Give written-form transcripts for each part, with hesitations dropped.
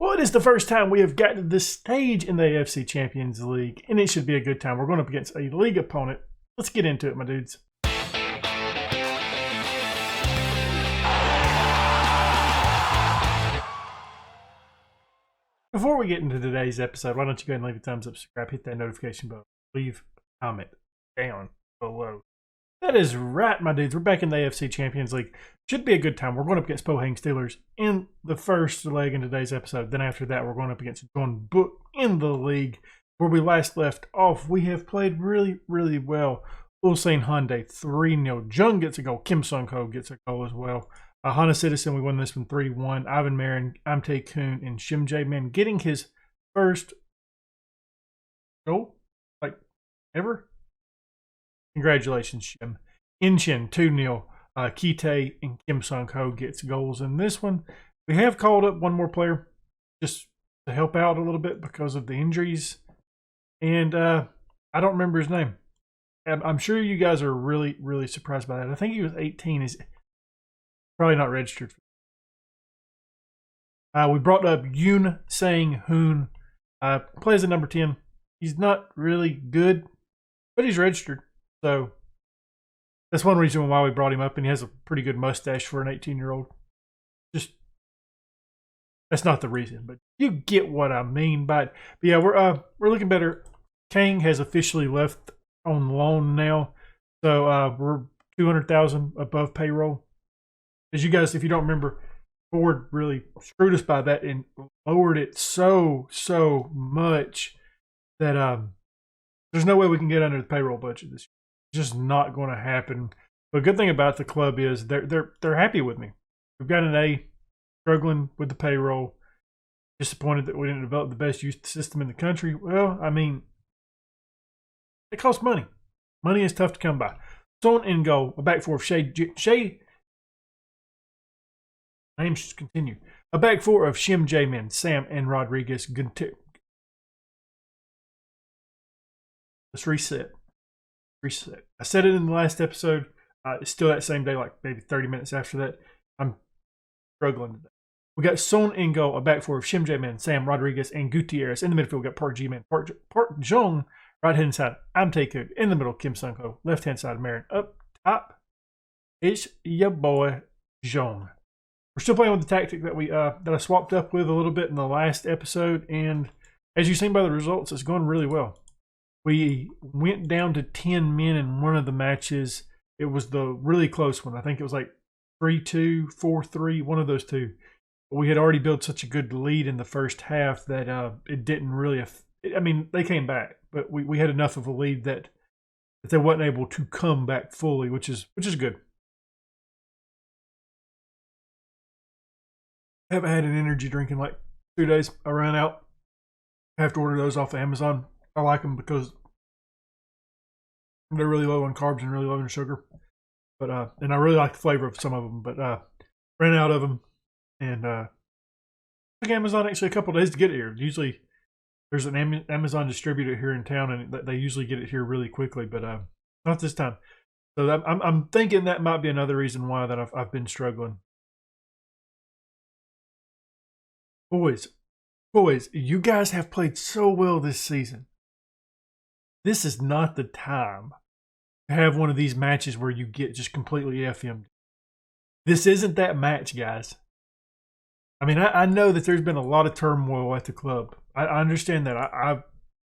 Well, it is the first time we have gotten to this stage in the AFC Champions League, and it should be a good time. We're going up against a league opponent. Let's get into it, my dudes. Before we get into today's episode, why don't you go ahead and leave a thumbs up, subscribe, hit that notification bell, leave a comment down below. That is right, my dudes. We're back in the AFC Champions League. Should be a good time. We're going up against Pohang Steelers in the first leg in today's episode. Then after that, we're going up against John Book in the league. Where we last left off, we have played really, really well. Ulsan Hyundai 3-0. Jung gets a goal. Kim Sung-ho gets a goal as well. Hana Citizen, we won this one 3-1. Ivan Marin, Amtae Kun, and Shim Jae-min getting his first goal, like, ever. Congratulations, Shim. Inshin 2-0. Kite and Kim Sung-ho gets goals in this one. We have called up one more player just to help out a little bit because of the injuries. And I don't remember his name. I'm sure you guys are really, really surprised by that. I think he was 18. He's probably not registered. We brought up Yoon Sang-hoon. Plays at number 10. He's not really good, but he's registered. So that's one reason why we brought him up, and he has a pretty good mustache for an 18-year-old. Just, that's not the reason, but you get what I mean by it. But yeah, we're looking better. Kang has officially left on loan now, so we're 200,000 above payroll. As you guys, if you don't remember, Ford really screwed us by that and lowered it so much that there's no way we can get under the payroll budget this year. It's just not going to happen. But the good thing about the club is they're happy with me. We've got an A, struggling with the payroll, disappointed that we didn't develop the best youth system in the country. Well, I mean, it costs money. Money is tough to come by. Son in goal, a back four of Shea. Names should continue. A back four of Shim Jae-min, Sam, and Rodriguez. Let's reset. I said it in the last episode. It's still that same day, like maybe 30 minutes after that. I'm struggling today. We got Son in goal, a back four of Shim Jae-min, Sam, Rodriguez, and Gutierrez. In the midfield, we got Park Ji-min, Park Jong, right-hand side, Amtae Kun. In the middle, Kim Sung-ho. Left-hand side, Marin. Up top, it's your boy, Jong. We're still playing with the tactic that that I swapped up with a little bit in the last episode, and as you've seen by the results, it's going really well. We went down to 10 men in one of the matches. It was the really close one. I think it was like 3-2, 4-3, one of those two. We had already built such a good lead in the first half that it didn't really. I mean, they came back, but we had enough of a lead that they wasn't able to come back fully, which is good. I haven't had an energy drink in like 2 days. I ran out. I have to order those off of Amazon. I like them because they're really low on carbs and really low in sugar. But and I really like the flavor of some of them. But ran out of them, and took Amazon actually a couple days to get it here. Usually, there's an Amazon distributor here in town, and they usually get it here really quickly. But not this time. So I'm thinking that might be another reason why that I've been struggling. Boys, you guys have played so well this season. This is not the time to have one of these matches where you get just completely FM'd. This isn't that match, guys. I mean, I know that there's been a lot of turmoil at the club. I understand that.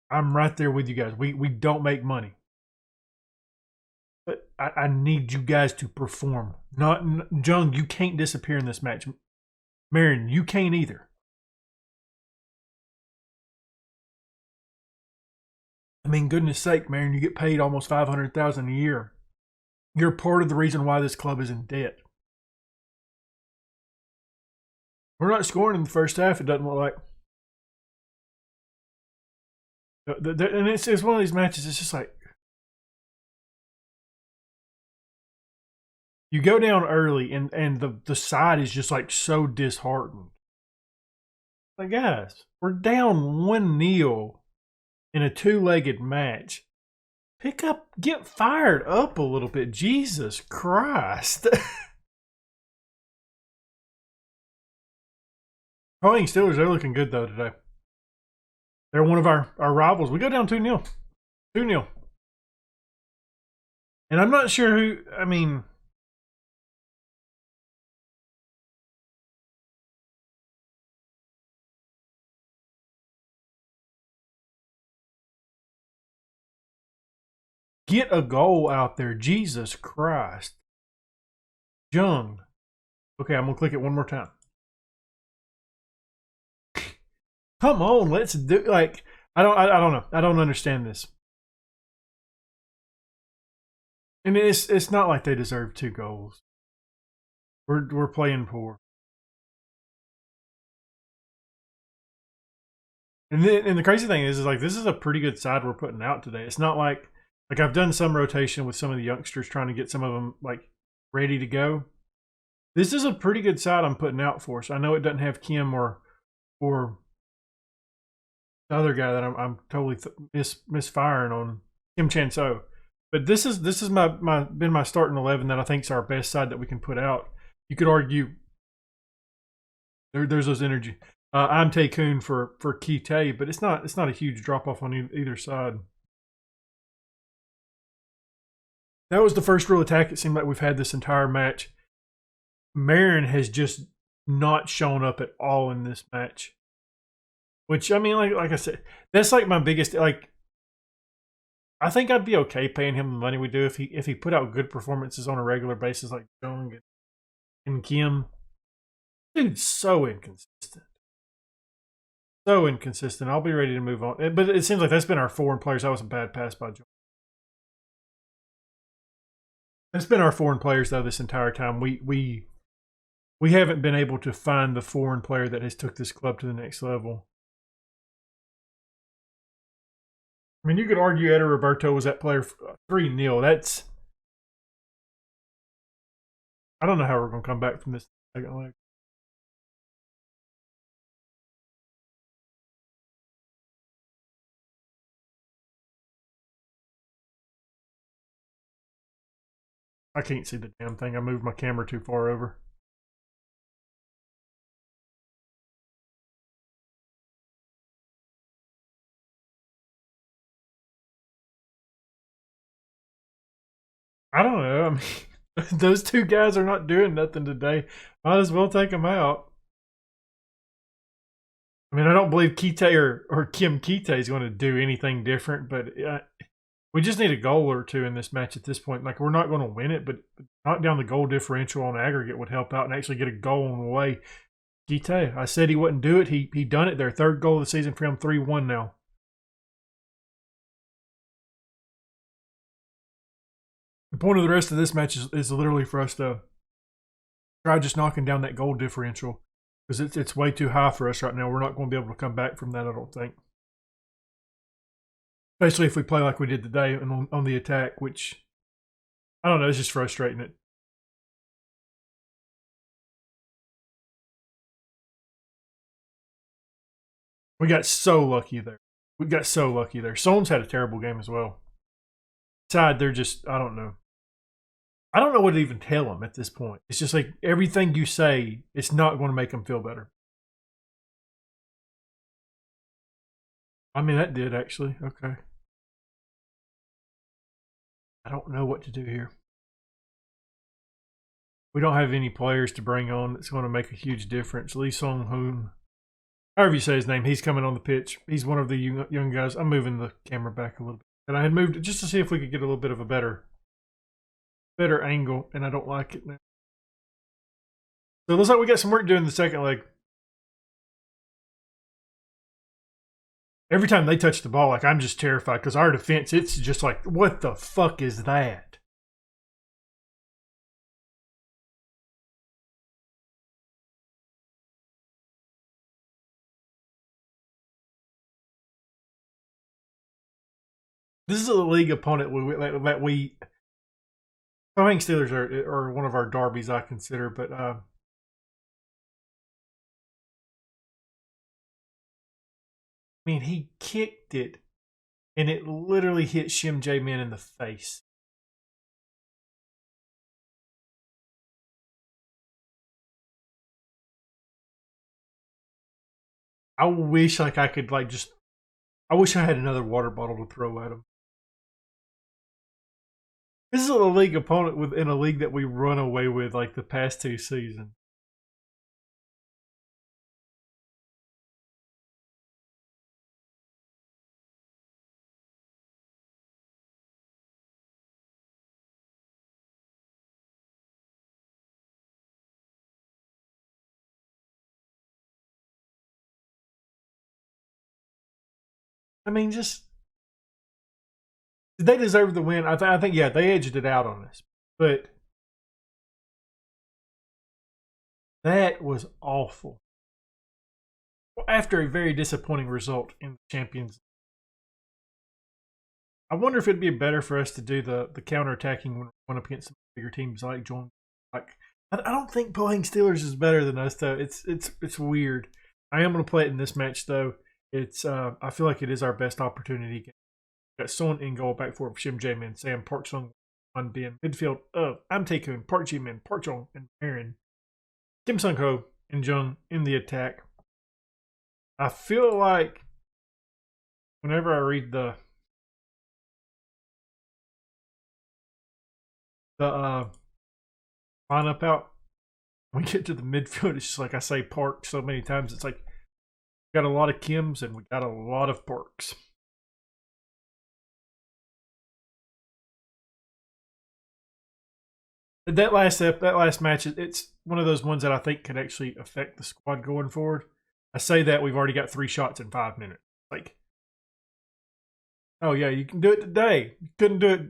I'm right there with you guys. We don't make money. But I need you guys to perform. Jung, you can't disappear in this match. Marin, you can't either. I mean, goodness sake, man, you get paid almost $500,000 a year. You're part of the reason why this club is in debt. We're not scoring in the first half, it doesn't look like. And it's one of these matches, it's just like, you go down early and the side is just like so disheartened. Like, guys, we're down 1-0 in a two-legged match. Pick up, get fired up a little bit. Jesus Christ. Fighting Steelers, they're looking good though today. They're one of our rivals. We go down 2-0. 2-0. And I'm not sure who, I mean, get a goal out there. Jesus Christ. Jung. Okay, I'm going to click it one more time. Come on, let's do, like, I don't know. I don't understand this. And it's not like they deserve 2 goals. We're playing poor. And the crazy thing is like this is a pretty good side we're putting out today. It's not like I've done some rotation with some of the youngsters trying to get some of them like ready to go. This is a pretty good side I'm putting out for us. I know it doesn't have Kim or the other guy that I'm totally misfiring on, Kim Chan-so. But this is been my starting 11 that I think is our best side that we can put out. You could argue there's those energy. I'm Tae-kun for Ki-tae, but it's not a huge drop off on either side. That was the first real attack it seemed like we've had this entire match. Marin has just not shown up at all in this match. Which, I mean, like I said, that's like my biggest, like, I think I'd be okay paying him the money we do if he put out good performances on a regular basis like Jung and Kim. Dude's so inconsistent. So inconsistent. I'll be ready to move on. But it seems like that's been our foreign players. That was a bad pass by Jung. That's been our foreign players, though, this entire time. We haven't been able to find the foreign player that has took this club to the next level. I mean, you could argue Eder Roberto was that player 3-0. That's... I don't know how we're going to come back from this second leg. I can't see the damn thing. I moved my camera too far over. I don't know. I mean, those 2 guys are not doing nothing today. Might as well take them out. I mean, I don't believe Ki-tae or Kim Ki-tae is going to do anything different, but we just need a goal or 2 in this match at this point. Like, we're not going to win it, but knock down the goal differential on aggregate would help out and actually get a goal on the way. Ki-tae, I said he wouldn't do it. He done it. Their 3rd goal of the season for him, 3-1 now. The point of the rest of this match is literally for us to try just knocking down that goal differential because it's way too high for us right now. We're not going to be able to come back from that, I don't think. Especially if we play like we did today on the attack, which, I don't know, it's just frustrating it. We got so lucky there. Sohn's had a terrible game as well. Side, they're just, I don't know. I don't know what to even tell them at this point. It's just like everything you say, it's not going to make them feel better. I mean, that did actually. Okay. I don't know what to do here. We don't have any players to bring on that's going to make a huge difference. Lee Sung-hoon, however you say his name, he's coming on the pitch. He's one of the young guys. I'm moving the camera back a little bit. And I had moved it just to see if we could get a little bit of a better angle, and I don't like it now. So it looks like we got some work to do in the second leg. Every time they touch the ball, like, I'm just terrified because our defense, it's just like, what the fuck is that? This is a league opponent that we I think Steelers are one of our derbies, I consider, but I mean, he kicked it, and it literally hit Shim Jae-min in the face. I wish like I could like just. I wish I had another water bottle to throw at him. This is a league opponent within a league that we run away with like the past 2 seasons. I mean, just they deserve the win. I think yeah, they edged it out on us, but that was awful. After a very disappointing result in the Champions, I wonder if it'd be better for us to do the counter-attacking when we're up against some bigger teams like John. Like I don't think playing Steelers is better than us though. It's weird. I am going to play it in this match though. It's I feel like it is our best opportunity. Got Son in goal, back four, Shim Jamin, Sam Park Sung on being midfield. I'm taking Park Ji Min, Park Jong, and Aaron. Kim Sung Ho and Jung in the attack. I feel like whenever I read the lineup out, when we get to the midfield, it's just like I say Park so many times. It's like we got a lot of Kims and we got a lot of Parks. That last match, it's one of those ones that I think could actually affect the squad going forward. I say that we've already got 3 shots in 5 minutes. Like, oh yeah, you can do it today. You couldn't do it.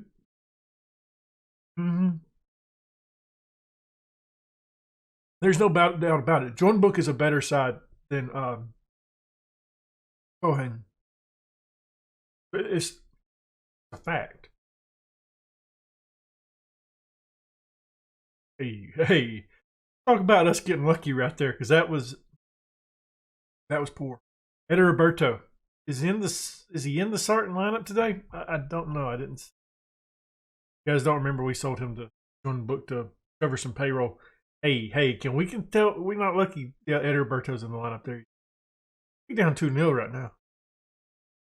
There's no doubt about it. Jordan Book is a better side than Cohen. It's a fact. Hey, talk about us getting lucky right there, because that was poor. Eder Roberto is he in the starting lineup today? I don't know. I didn't. You guys don't remember we sold him to Jordan Book to cover some payroll. Hey, can tell we're not lucky. Yeah, Eder Roberto's in the lineup there. You're down 2-0 right now.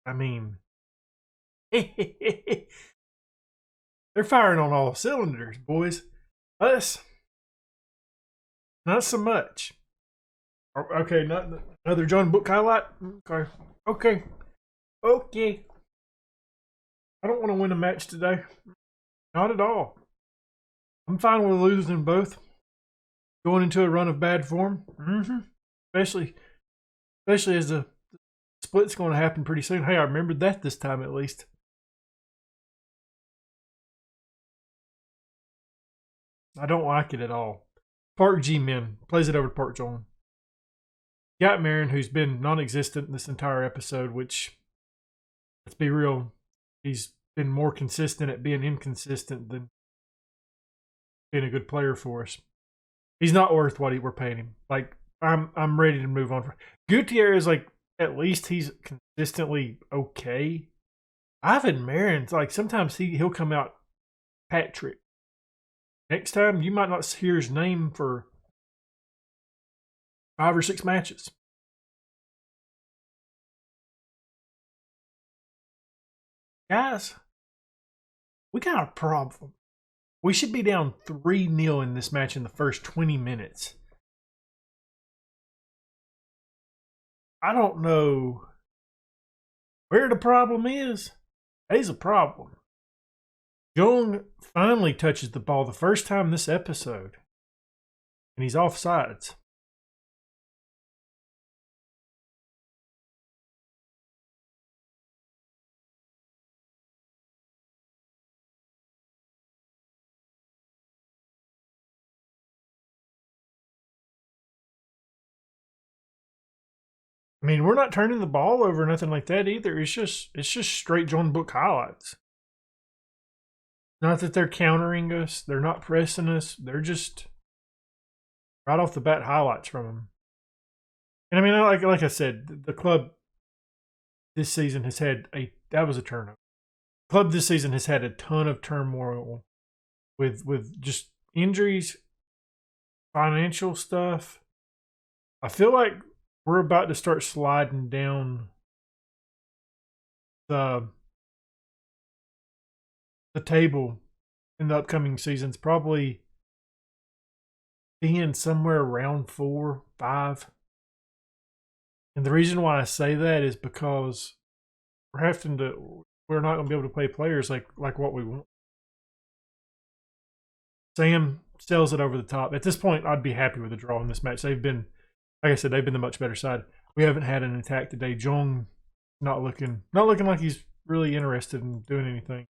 I mean, they're firing on all cylinders, boys. Us, not so much. Okay, not another John Book highlight. Okay. I don't want to win a match today. Not at all. I'm fine with losing both. Going into a run of bad form. Especially as the split's going to happen pretty soon. Hey, I remembered that this time at least. I don't like it at all. Park Ji Min plays it over to Park Jong. Got Marin, who's been non-existent this entire episode, which, let's be real, he's been more consistent at being inconsistent than being a good player for us. He's not worth what we're paying him. Like, I'm ready to move on. Gutierrez, like, at least he's consistently okay. Ivan Marin's like sometimes he'll come out Patrick. Next time you might not hear his name for 5 or 6 matches. Guys, we got a problem. We should be down 3-0 in this match in the first 20 minutes. I don't know where the problem is. There's a problem. Jung finally touches the ball the first time this episode, and he's offsides. I mean, we're not turning the ball over or nothing like that either. It's just straight John Book highlights. Not that they're countering us. They're not pressing us. They're just right off the bat highlights from them. And I mean, like I said, the club this season has had that was a turnover. The club this season has had a ton of turmoil with just injuries, financial stuff. I feel like we're about to start sliding down the table in the upcoming seasons, probably being somewhere around 4, 5. And the reason why I say that is because we're not going to be able to play players like what we want. Sam sells it over the top. At this point, I'd be happy with a draw in this match. They've been, like I said, they've been the much better side. We haven't had an attack today. Jong not looking like he's really interested in doing anything.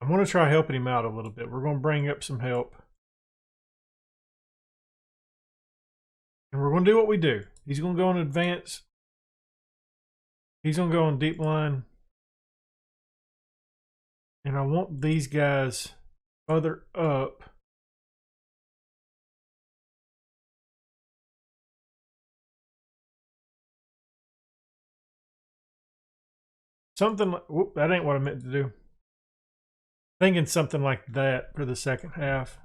I'm going to try helping him out a little bit. We're going to bring up some help. And we're going to do what we do. He's going to go in advance. He's going to go on deep line. And I want these guys further up. Something like, whoop, that ain't what I meant to do. Thinking something like that for the second half.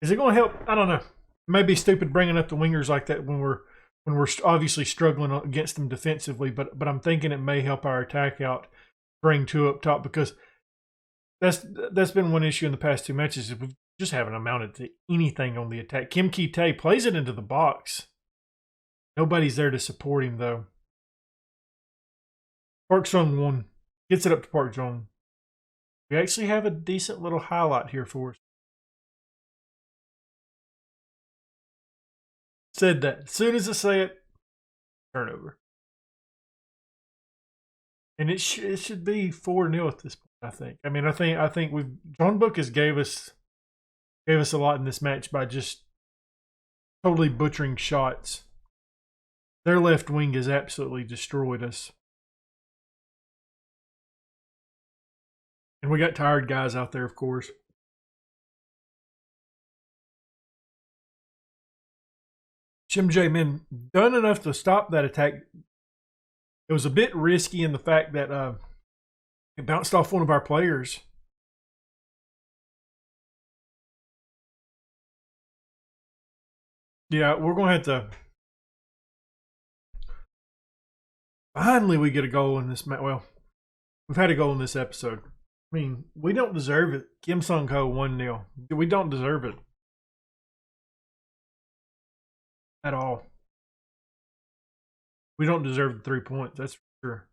Is it going to help? I don't know. It may be stupid bringing up the wingers like that when we're obviously struggling against them defensively, but I'm thinking it may help our attack out, bring two up top, because that's been one issue in the past two matches. We just haven't amounted to anything on the attack. Kim Ki-tae plays it into the box. Nobody's there to support him, though. Park Sung-won gets it up to Park Jong. We actually have a decent little highlight here for us. Said that. As soon as I say it, turnover. And it should be 4-0 at this point, I think. I mean, I think we've John Bookus gave us a lot in this match by just totally butchering shots. Their left wing has absolutely destroyed us. And we got tired guys out there, of course. Shim Jae-min done enough to stop that attack. It was a bit risky in the fact that it bounced off one of our players. Yeah, we're going to have to... Finally, we get a goal in this match. Well, we've had a goal in this episode. I mean, we don't deserve it. Kim Sung-ho 1-0. We don't deserve it. At all. We don't deserve the 3 points, that's for sure.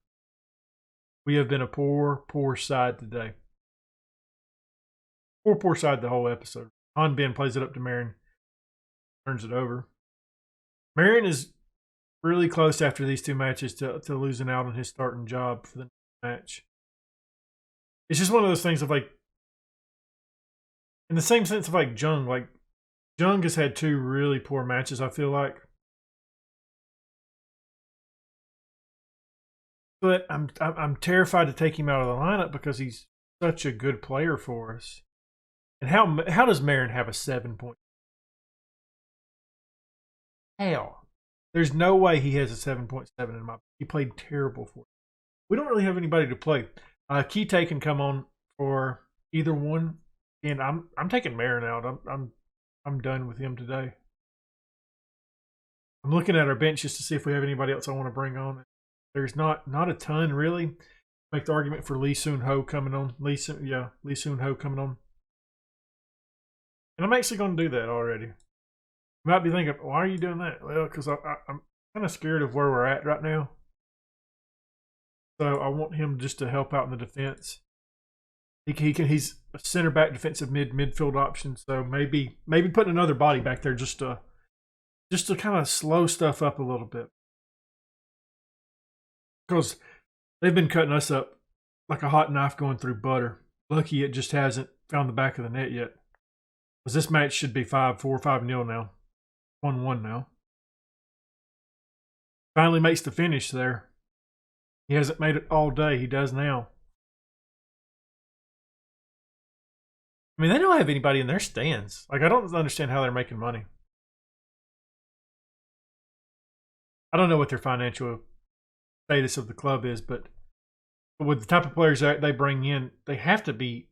We have been a poor side today. Poor side the whole episode. Han Bin plays it up to Marin. Turns it over. Marin is really close after these two matches to losing out on his starting job for the next match. It's just one of those things of like, in the same sense of like Jung has had two really poor matches, I feel like. But I'm terrified to take him out of the lineup because he's such a good player for us. And how does Marin have a 7 point? Hell, there's no way he has a 7.7 in my. He played terrible for us. We don't really have anybody to play. Ki-tae can come on for either one, and I'm taking Marin out. I'm done with him today. I'm looking at our bench just to see if we have anybody else I want to bring on. There's not a ton really. Make the argument for Lee Soon-ho coming on. Lee Soon-ho coming on. And I'm actually going to do that already. You might be thinking, why are you doing that? Well, because I'm kind of scared of where we're at right now. So I want him just to help out in the defense. He's a center back, defensive midfield option. So maybe putting another body back there just to kind of slow stuff up a little bit. Because they've been cutting us up like a hot knife going through butter. Lucky it just hasn't found the back of the net yet. Because this match should be 5-4, 5-0 now. 1-1 now. Finally makes the finish there. He hasn't made it all day. He does now. I mean, they don't have anybody in their stands. Like, I don't understand how they're making money. I don't know what their financial status of the club is, but with the type of players that they bring in, they have to be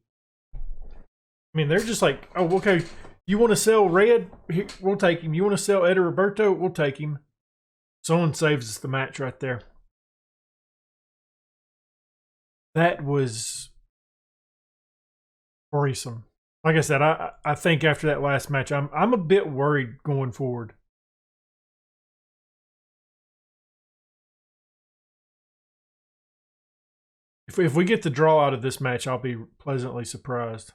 I mean, they're just like, oh, okay, you want to sell Red? Here, we'll take him. You want to sell Eder Roberto? We'll take him. Someone saves us the match right there. That was worrisome. Like I said, I think after that last match, I'm a bit worried going forward. If we get the draw out of this match, I'll be pleasantly surprised.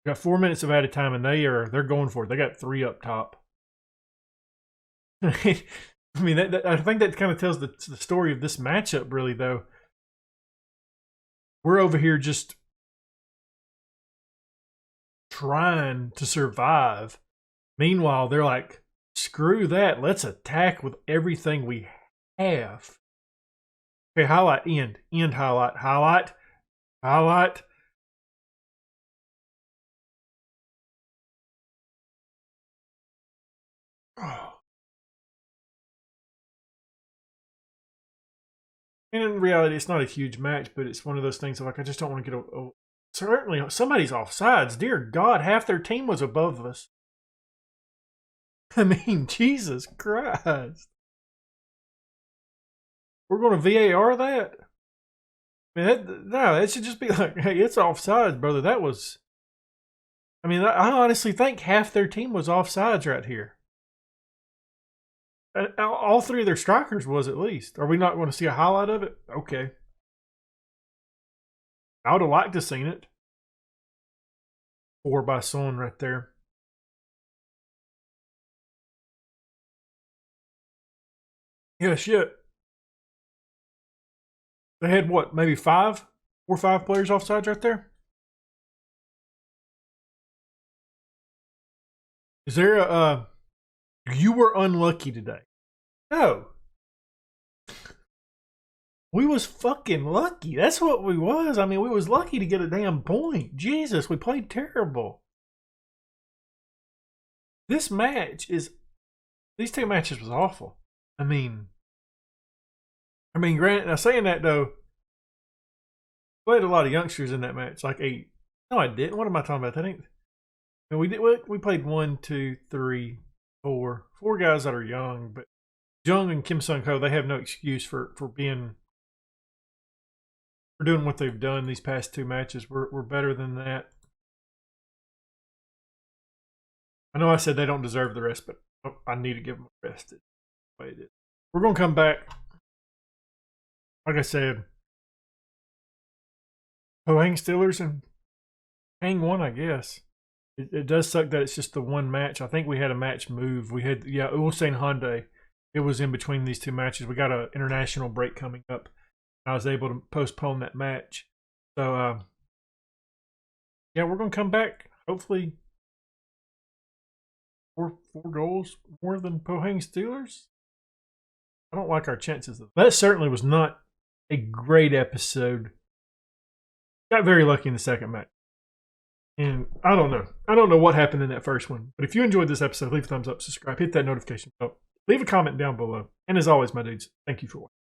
We've got 4 minutes of added time, and they're going for it. They got 3 up top. I mean, I think that kind of tells the story of this matchup, really, though. We're over here just trying to survive. Meanwhile, they're like, screw that. Let's attack with everything we have. Okay, highlight, end. End, highlight. Highlight. Highlight. Oh. And in reality, it's not a huge match, but it's one of those things like I just don't want to get certainly somebody's offsides. Dear God, half their team was above us. I mean, Jesus Christ. We're going to VAR that? I mean, that should just be like, hey, it's offsides, brother. That was... I mean, I honestly think half their team was offsides right here. All 3 of their strikers was, at least. Are we not going to see a highlight of it? Okay. I would have liked to have seen it. 4 by Son right there. Yeah, shit. They had what, maybe 4 or 5 players offsides right there? Is there a you were unlucky today? No. We was fucking lucky. That's what we was. I mean, we was lucky to get a damn point. Jesus, we played terrible. These 2 matches was awful. I mean, granted, now saying that though, played a lot of youngsters in that match. Like 8. No, I didn't. What am I talking about? I think we played 1, 2, 3, 4 guys that are young, but Jung and Kim Sung Ho, they have no excuse for doing what they've done these past 2 matches. We're better than that. I know I said they don't deserve the rest, but I need to give them a rest. That's the way it is. We're going to come back. Like I said, Hang Steelers and Hang won, I guess. It does suck that it's just the 1 match. I think we had a match move. We had, yeah, Ulsan Hyundai. It was in between these 2 matches. We got an international break coming up. I was able to postpone that match. So, yeah, we're going to come back. Hopefully, 4 goals more than Pohang Steelers. I don't like our chances of that. Certainly was not a great episode. Got very lucky in the second match. And I don't know. I don't know what happened in that first one. But if you enjoyed this episode, leave a thumbs up, subscribe, hit that notification bell, leave a comment down below. And as always, my dudes, thank you for watching.